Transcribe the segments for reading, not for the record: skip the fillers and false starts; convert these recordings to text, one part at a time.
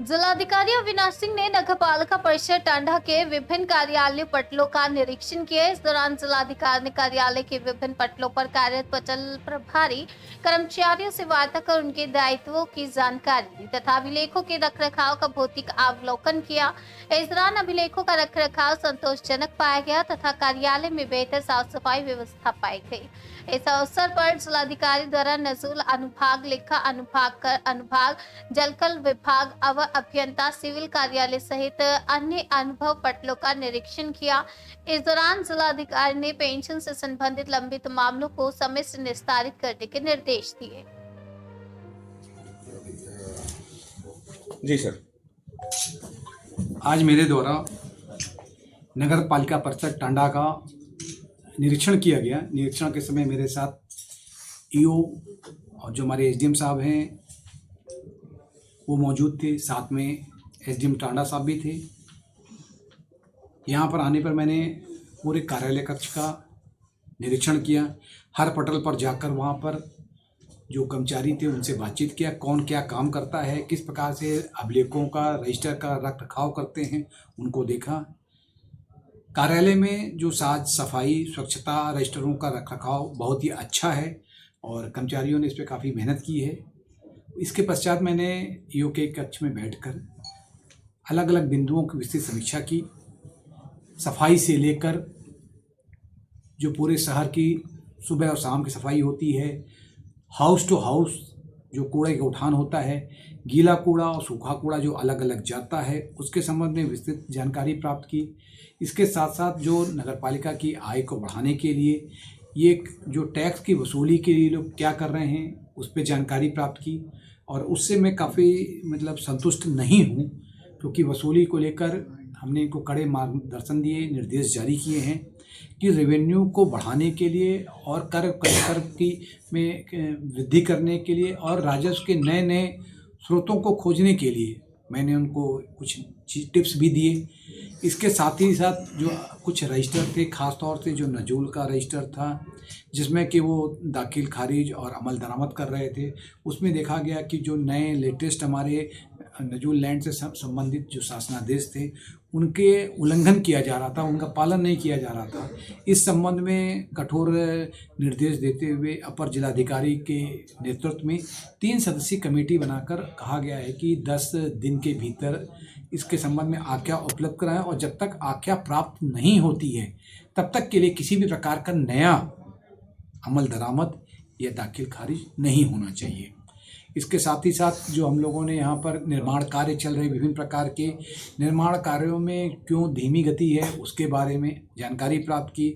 जिलाधिकारी अविनाश सिंह ने नगरपालिका परिषद टांडा के विभिन्न कार्यालय पटलों का निरीक्षण किया। इस दौरान जिलाधिकारी ने कार्यालय के विभिन्न पटलों पर कार्यरत पटल प्रभारी कर्मचारियों से वार्ता कर उनके दायित्वों की जानकारी दी तथा अभिलेखों के रखरखाव का भौतिक अवलोकन किया। इस दौरान अभिलेखों का रखरखाव संतोषजनक पाया गया तथा कार्यालय में बेहतर साफ सफाई व्यवस्था पाई गई। इस अवसर पर जिलाधिकारी द्वारा नजूल अनुभाग, लेखा अनुभाग, जलकल विभाग, अवर अभियंता, सिविल कार्यालय सहित अन्य अनुभव पटलों का निरीक्षण किया। इस दौरान जिलाधिकारी ने पेंशन से संबंधित लंबित मामलों को समय से निस्तारित करने के निर्देश दिए। जी सर, आज मेरे द्वारा नगर पालिका परिषद टांडा का निरीक्षण किया गया। निरीक्षण के समय मेरे साथ ईओ और जो हमारे एसडीएम साहब हैं वो मौजूद थे, साथ में एसडीएम टांडा साहब भी थे। यहाँ पर आने पर मैंने पूरे कार्यालय कक्ष का निरीक्षण किया। हर पटल पर जाकर वहाँ पर जो कर्मचारी थे उनसे बातचीत किया, कौन क्या काम करता है, किस प्रकार से अभिलेखों का, रजिस्टर का रख रखाव करते हैं, उनको देखा। कार्यालय में जो साज सफाई, स्वच्छता, रजिस्टरों का रख रखाव बहुत ही अच्छा है और कर्मचारियों ने इस पर काफ़ी मेहनत की है। इसके पश्चात मैंने ईओ के कक्ष में बैठकर अलग अलग बिंदुओं की विस्तृत समीक्षा की। सफाई से लेकर जो पूरे शहर की सुबह और शाम की सफाई होती है, हाउस टू हाउस जो कूड़े का उठान होता है, गीला कूड़ा और सूखा कूड़ा जो अलग अलग जाता है, उसके संबंध में विस्तृत जानकारी प्राप्त की। इसके साथ साथ जो नगरपालिका की आय को बढ़ाने के लिए ये जो टैक्स की वसूली के लिए लोग क्या कर रहे हैं उस पर जानकारी प्राप्त की और उससे मैं काफ़ी संतुष्ट नहीं हूँ, क्योंकि वसूली को लेकर हमने इनको कड़े मार्गदर्शन दिए, निर्देश जारी किए हैं कि रेवेन्यू को बढ़ाने के लिए और कर की में वृद्धि करने के लिए और राजस्व के नए नए स्रोतों को खोजने के लिए मैंने उनको कुछ टिप्स भी दिए। इसके साथ ही साथ जो कुछ रजिस्टर थे, ख़ास तौर से जो नजूल का रजिस्टर था जिसमें कि वो दाखिल खारिज और अमल दरामद कर रहे थे, उसमें देखा गया कि जो नए लेटेस्ट हमारे नजूल लैंड से संबंधित जो शासनादेश थे उनके उल्लंघन किया जा रहा था, उनका पालन नहीं किया जा रहा था। इस संबंध में कठोर निर्देश देते हुए अपर जिलाधिकारी के नेतृत्व में 3 सदस्यीय कमेटी बनाकर कहा गया है कि 10 दिन के भीतर इसके संबंध में आख्या उपलब्ध कराएं और जब तक आख्या प्राप्त नहीं होती है तब तक के लिए किसी भी प्रकार का नया अमल दरामद या दाखिल खारिज नहीं होना चाहिए। इसके साथ ही साथ जो हम लोगों ने यहाँ पर निर्माण कार्य चल रहे विभिन्न प्रकार के निर्माण कार्यों में क्यों धीमी गति है उसके बारे में जानकारी प्राप्त की।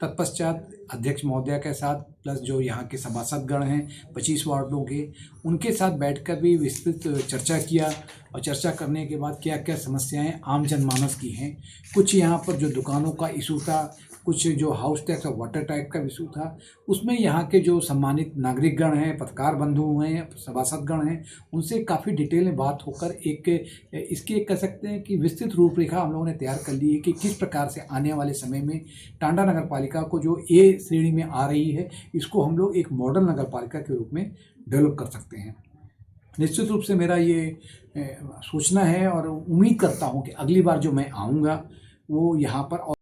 तत्पश्चात अध्यक्ष महोदया के साथ प्लस जो यहाँ के सभासदगण हैं 25 वार्डों के, उनके साथ बैठकर भी विस्तृत चर्चा किया और चर्चा करने के बाद क्या क्या समस्याएं आम जनमानस की हैं। कुछ यहाँ पर जो दुकानों का इशू था, कुछ जो हाउस टैक्स और वाटर टैक्स का इशू था, उसमें यहाँ के जो सम्मानित नागरिकगण हैं, पत्रकार बंधु हैं, सभासदगण हैं, उनसे काफ़ी डिटेल में बात होकर एक इसकी कह सकते हैं कि विस्तृत रूपरेखा हम लोगों ने तैयार कर ली है कि किस प्रकार से आने वाले समय में टांडा नगर पालिका को जो ए श्रेणी में आ रही है इसको हम लोग एक मॉडल नगर पालिका के रूप में डेवलप कर सकते हैं। निश्चित रूप से मेरा ये सोचना है और उम्मीद करता हूँ कि अगली बार जो मैं आऊँगा वो यहाँ पर